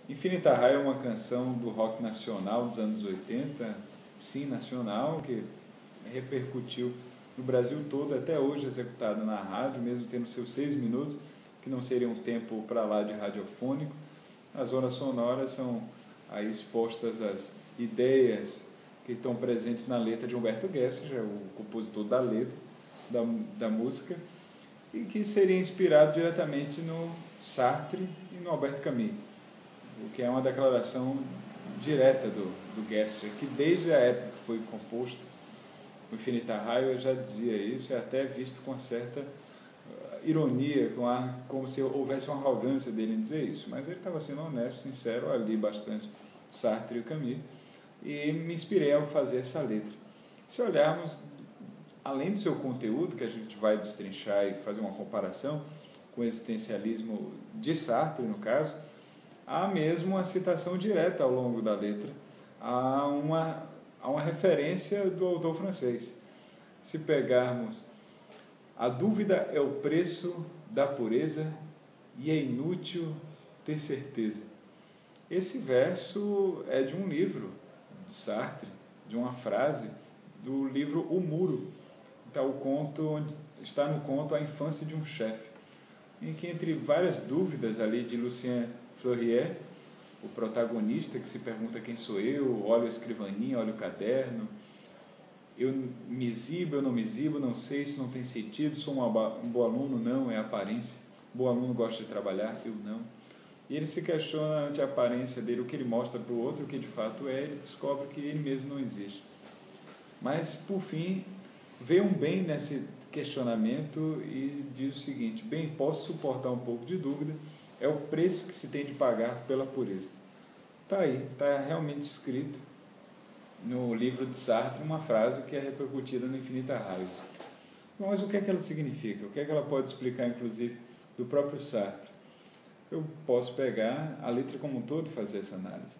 Infinita Raio é uma canção do rock nacional dos anos 80, sim, nacional, que repercutiu no Brasil todo, até hoje executada na rádio, mesmo tendo seus 6 minutos, que não seria um tempo para lá de radiofônico. As zonas sonoras são aí expostas às ideias que estão presentes na letra de Humberto Gessinger, o compositor da letra da música, e que seria inspirado diretamente no Sartre e no Albert Camus, o que é uma declaração direta do Gessinger, que desde a época que foi composto o Infinita Raio já dizia isso, e até visto com uma certa ironia, como se houvesse uma arrogância dele em dizer isso, mas ele estava sendo honesto, sincero. Eu li bastante Sartre e Camus e me inspirei a fazer essa letra. Se olharmos, além do seu conteúdo, que a gente vai destrinchar e fazer uma comparação com o existencialismo de Sartre, no caso, há mesmo uma citação direta ao longo da letra, há uma referência do autor francês. Se pegarmos: a dúvida é o preço da pureza e é inútil ter certeza. Esse verso é de um livro de Sartre, de uma frase do livro O Muro. Está no conto A Infância de um Chefe, em que, entre várias dúvidas ali de Lucien Fleurier, o protagonista que se pergunta quem sou eu, olha a escrivaninha, olha o caderno, eu me exibo, eu não me exibo, não sei se não tem sentido, sou um bom aluno, não, é aparência, bom aluno gosta de trabalhar, eu não. E ele se questiona ante a aparência dele, o que ele mostra para o outro, o que de fato é, ele descobre que ele mesmo não existe. Mas, por fim, vê um bem nesse questionamento e diz o seguinte: bem, posso suportar um pouco de dúvida, é o preço que se tem de pagar pela pureza. Está aí, está realmente escrito no livro de Sartre uma frase que é repercutida no Infinita Raio. Mas o que é que ela significa? O que é que ela pode explicar, inclusive, do próprio Sartre? Eu posso pegar a letra como um todo e fazer essa análise,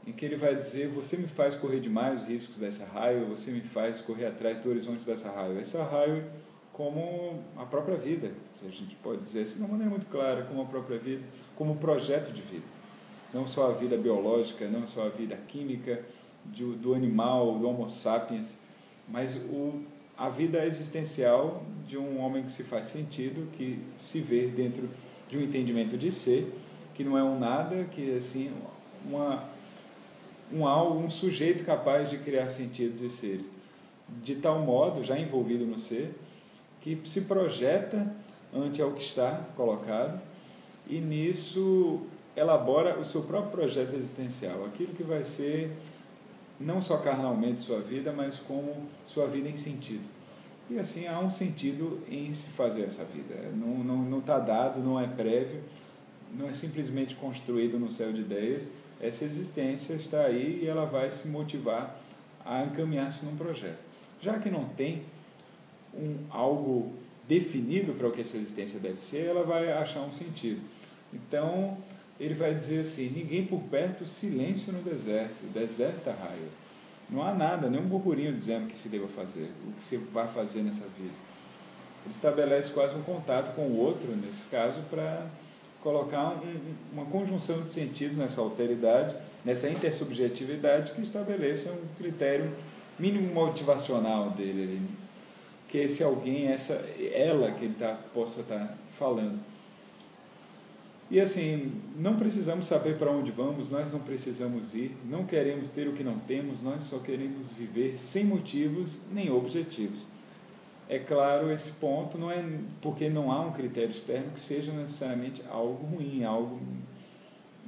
em que ele vai dizer: você me faz correr demais os riscos dessa raio, você me faz correr atrás do horizonte dessa raio. Essa raio como a própria vida, se a gente pode dizer assim de uma maneira muito clara, como a própria vida, como projeto de vida. Não só a vida biológica, não só a vida química, do animal, do Homo sapiens, mas a vida existencial de um homem que se faz sentido, que se vê dentro de um entendimento de ser, que não é um nada, que assim, um sujeito capaz de criar sentidos e seres, de tal modo, já envolvido no ser, que se projeta ante ao que está colocado e nisso elabora o seu próprio projeto existencial, aquilo que vai ser não só carnalmente sua vida, mas como sua vida em sentido. E assim há um sentido em se fazer essa vida. Não está dado, não é prévio, não é simplesmente construído no céu de ideias. Essa existência está aí e ela vai se motivar a encaminhar-se num projeto. Já que não tem algo definido para o que essa existência deve ser, ela vai achar um sentido. Então, ele vai dizer assim: ninguém por perto, silêncio no deserto, deserta raio. Não há nada, nenhum burburinho dizendo o que se deva fazer, o que se vai fazer nessa vida. Ele estabelece quase um contato com o outro, nesse caso, para colocar uma conjunção de sentidos nessa alteridade, nessa intersubjetividade que estabeleça um critério mínimo motivacional dele, que esse alguém, ela que ele possa estar falando. E assim, não precisamos saber para onde vamos, nós não precisamos ir, não queremos ter o que não temos, nós só queremos viver sem motivos nem objetivos. É claro, esse ponto não é porque não há um critério externo que seja necessariamente algo ruim, algo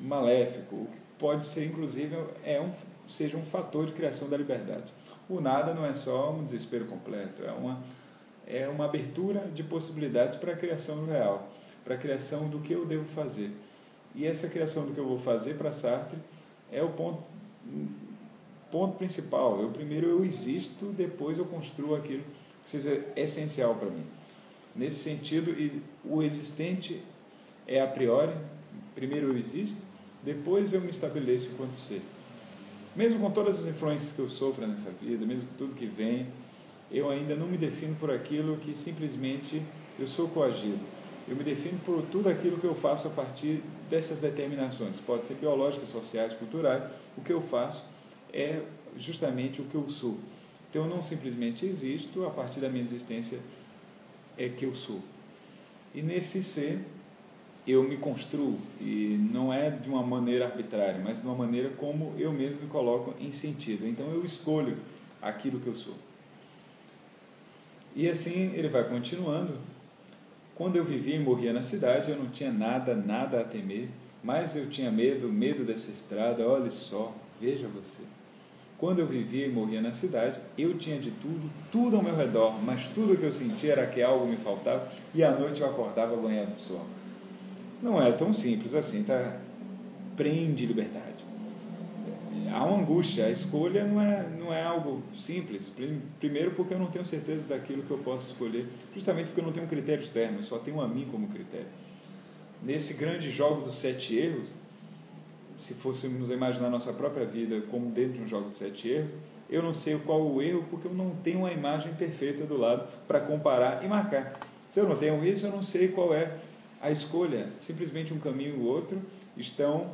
maléfico. O que pode ser, inclusive, seja um fator de criação da liberdade. O nada não é só um desespero completo, é uma abertura de possibilidades para a criação do real, para a criação do que eu devo fazer. E essa criação do que eu vou fazer, para Sartre, é o ponto principal. Primeiro eu existo, depois eu construo aquilo que seja essencial para mim. Nesse sentido, o existente é a priori. Primeiro eu existo, depois eu me estabeleço enquanto ser. Mesmo com todas as influências que eu sofro nessa vida, mesmo com tudo que vem, eu ainda não me defino por aquilo que simplesmente eu sou coagido. Eu me defino por tudo aquilo que eu faço a partir dessas determinações. Pode ser biológicas, sociais, culturais. O que eu faço é justamente o que eu sou. Então, eu não simplesmente existo, a partir da minha existência é que eu sou. E nesse ser, eu me construo, e não é de uma maneira arbitrária, mas de uma maneira como eu mesmo me coloco em sentido. Então, eu escolho aquilo que eu sou. E assim ele vai continuando. Quando eu vivia e morria na cidade, eu não tinha nada a temer, mas eu tinha medo dessa estrada. Olha só, veja você. Quando eu vivia e morria na cidade, eu tinha de tudo ao meu redor, mas tudo que eu sentia era que algo me faltava, e à noite eu acordava banhado de sono. Não é tão simples assim, tá? Prende liberdade. Há uma angústia, a escolha não é algo simples. Primeiro porque eu não tenho certeza daquilo que eu posso escolher, justamente porque eu não tenho um critério externo, eu só tenho a mim como critério. Nesse grande jogo dos 7 erros, se fôssemos imaginar nossa própria vida como dentro de um jogo de 7 erros, eu não sei qual o erro porque eu não tenho uma imagem perfeita do lado para comparar e marcar. Se eu não tenho isso, eu não sei qual é a escolha. Simplesmente um caminho e o outro estão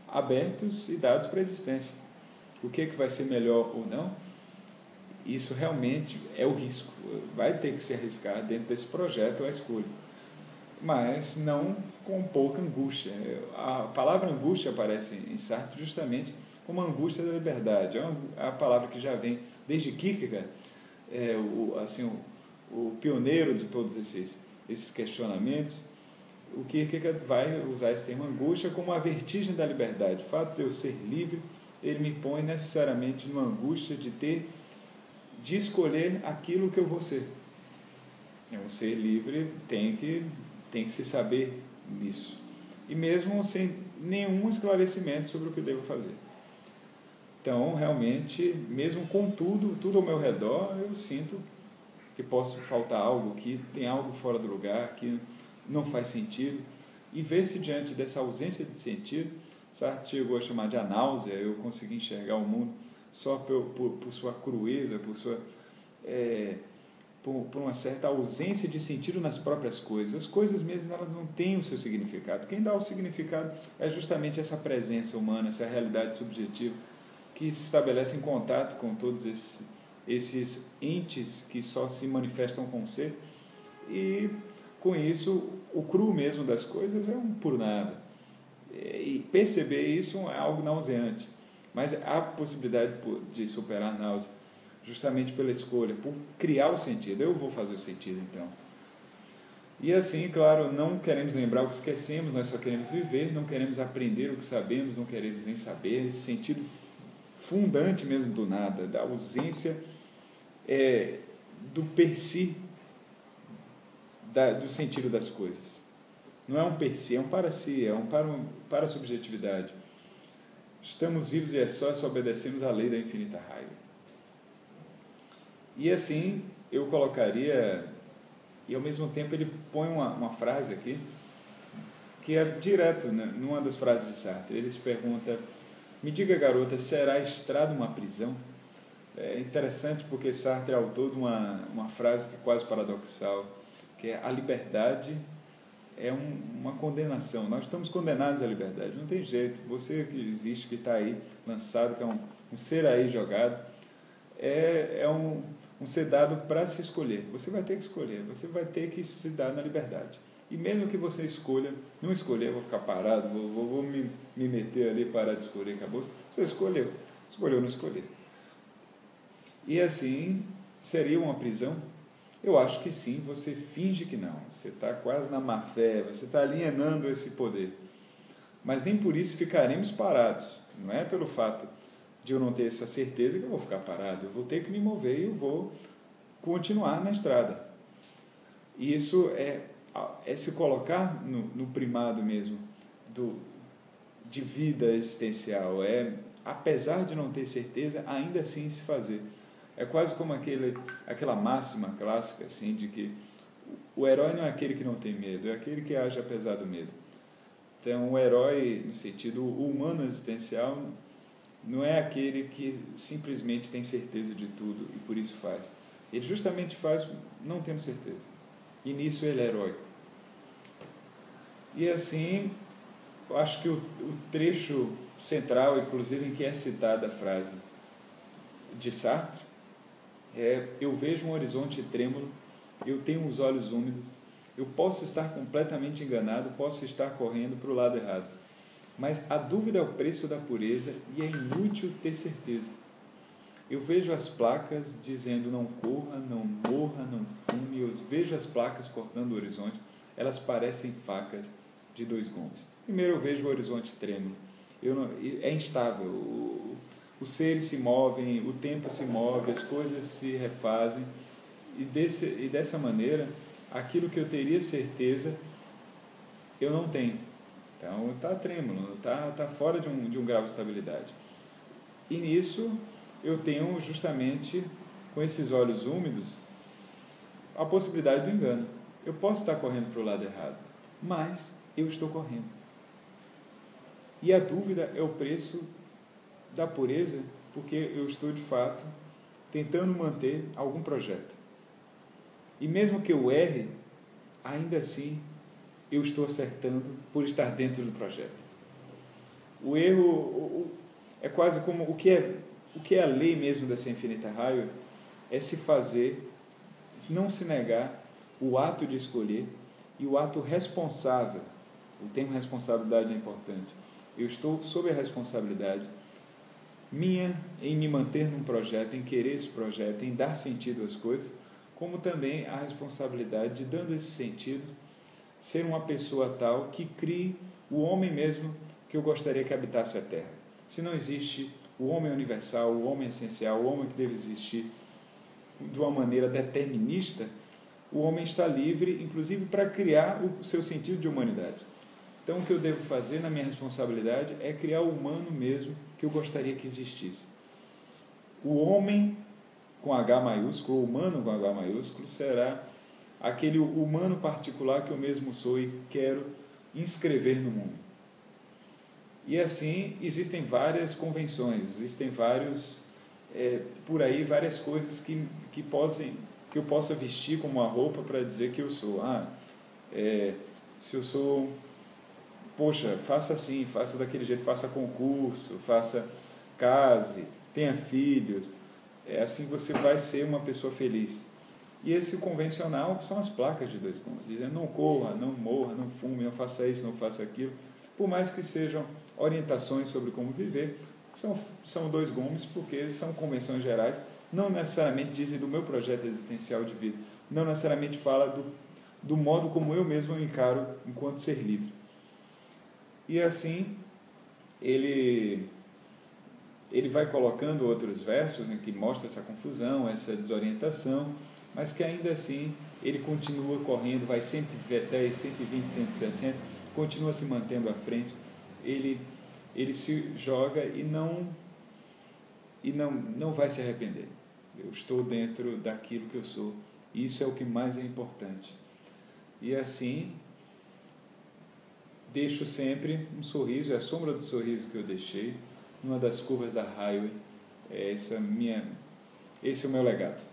abertos e dados para a existência. O que vai ser melhor ou não, isso realmente é o risco. Vai ter que se arriscar dentro desse projeto a escolha. Mas não com pouca angústia. A palavra angústia aparece em Sartre justamente como a angústia da liberdade. É a palavra que já vem desde Kierkegaard, o pioneiro de todos esses questionamentos. O Kierkegaard vai usar esse termo angústia como a vertigem da liberdade. O fato de eu ser livre, ele me põe necessariamente numa angústia de escolher aquilo que eu vou ser. Um ser livre tem que se saber nisso. E mesmo sem nenhum esclarecimento sobre o que devo fazer. Então, realmente, mesmo com tudo ao meu redor, eu sinto que posso faltar algo, que tem algo fora do lugar, que não faz sentido. E ver-se diante dessa ausência de sentido, Sartre chegou a chamar de anáusea. Eu consegui enxergar o mundo só por sua crueza, por uma certa ausência de sentido nas próprias coisas. As coisas mesmo, elas não têm o seu significado. Quem dá o significado é justamente essa presença humana, essa realidade subjetiva que se estabelece em contato com todos esses entes que só se manifestam com o ser. E com isso, o cru mesmo das coisas é um por nada. E perceber isso é algo nauseante. Mas há possibilidade de superar a náusea, justamente pela escolha, por criar o sentido. Eu vou fazer o sentido, então. E assim, claro, não queremos lembrar o que esquecemos, nós só queremos viver, não queremos aprender o que sabemos, não queremos nem saber. Esse sentido fundante mesmo do nada, da ausência do per si, do sentido das coisas. Não é um per si, é um para si, é um para a subjetividade. Estamos vivos e é só se obedecemos à lei da infinita raiva. E assim eu colocaria, e ao mesmo tempo ele põe uma frase aqui, que é direto, né, numa das frases de Sartre. Ele se pergunta: me diga, garota, será a estrada uma prisão? É interessante porque Sartre é autor de uma frase que é quase paradoxal, que é: a liberdade é uma condenação. Nós estamos condenados à liberdade, não tem jeito. Você que existe, que está aí lançado, que é um ser aí jogado, é um ser dado para se escolher. Você vai ter que escolher, você vai ter que se dar na liberdade. E mesmo que você escolha, não escolher, vou ficar parado, vou me meter ali, parar de escolher, acabou. Você escolheu não escolher. E assim, seria uma prisão? Eu acho que sim, você finge que não. Você está quase na má fé, você está alienando esse poder. Mas nem por isso ficaremos parados. Não é pelo fato de eu não ter essa certeza que eu vou ficar parado. Eu vou ter que me mover e eu vou continuar na estrada. E isso é se colocar no primado mesmo de vida existencial. Apesar de não ter certeza, ainda assim se fazer. É quase como aquela máxima clássica assim, de que o herói não é aquele que não tem medo, é aquele que age apesar do medo. Então, o herói, no sentido humano existencial, não é aquele que simplesmente tem certeza de tudo e por isso faz. Ele justamente faz não tendo certeza. E nisso ele é heróico. E assim, eu acho que o trecho central, inclusive, em que é citada a frase de Sartre, eu vejo um horizonte trêmulo, eu tenho os olhos úmidos, eu posso estar completamente enganado, posso estar correndo para o lado errado, mas a dúvida é o preço da pureza e é inútil ter certeza. Eu vejo as placas dizendo não corra, não morra, não fume, eu vejo as placas cortando o horizonte, elas parecem facas de 2 gumes. Primeiro eu vejo o horizonte trêmulo, é instável, os seres se movem, o tempo se move, as coisas se refazem, e dessa maneira, aquilo que eu teria certeza, eu não tenho. Então está trêmulo, está fora de um grau de estabilidade. E nisso eu tenho justamente, com esses olhos úmidos, a possibilidade do engano. Eu posso estar correndo para o lado errado, mas eu estou correndo. E a dúvida é o preço da pureza, porque eu estou de fato tentando manter algum projeto. E mesmo que eu erre, ainda assim eu estou acertando por estar dentro do projeto. O erro é quase como o que é a lei mesmo dessa infinita raio, é se fazer, não se negar o ato de escolher e o ato responsável. O termo responsabilidade é importante. Eu estou sob a responsabilidade minha em me manter num projeto, em querer esse projeto, em dar sentido às coisas, como também a responsabilidade de, dando esses sentidos, ser uma pessoa tal que crie o homem mesmo que eu gostaria que habitasse a Terra. Se não existe o homem universal, o homem essencial, o homem que deve existir de uma maneira determinista, o homem está livre, inclusive, para criar o seu sentido de humanidade. Então, o que eu devo fazer na minha responsabilidade é criar o humano mesmo que eu gostaria que existisse. O homem com H maiúsculo, o humano com H maiúsculo, será aquele humano particular que eu mesmo sou e quero inscrever no mundo. E assim, existem várias convenções, existem vários, por aí, várias coisas que eu possa vestir como uma roupa para dizer que eu sou. Se eu sou, poxa, faça assim, faça daquele jeito, faça concurso, faça case, tenha filhos, assim você vai ser uma pessoa feliz. E esse convencional são as placas de 2 gumes, dizendo não corra, não morra, não fume, não faça isso, não faça aquilo, por mais que sejam orientações sobre como viver, são 2 gumes, porque são convenções gerais, não necessariamente dizem do meu projeto existencial de vida, não necessariamente fala do modo como eu mesmo me encaro enquanto ser livre. E assim, ele vai colocando outros versos em que mostra essa confusão, essa desorientação, mas que ainda assim ele continua correndo, vai 110, 120, 160, continua se mantendo à frente, ele se joga e não vai se arrepender. Eu estou dentro daquilo que eu sou, e isso é o que mais é importante. E assim, deixo sempre um sorriso, é a sombra do sorriso que eu deixei, numa das curvas da highway. Esse é o meu legado.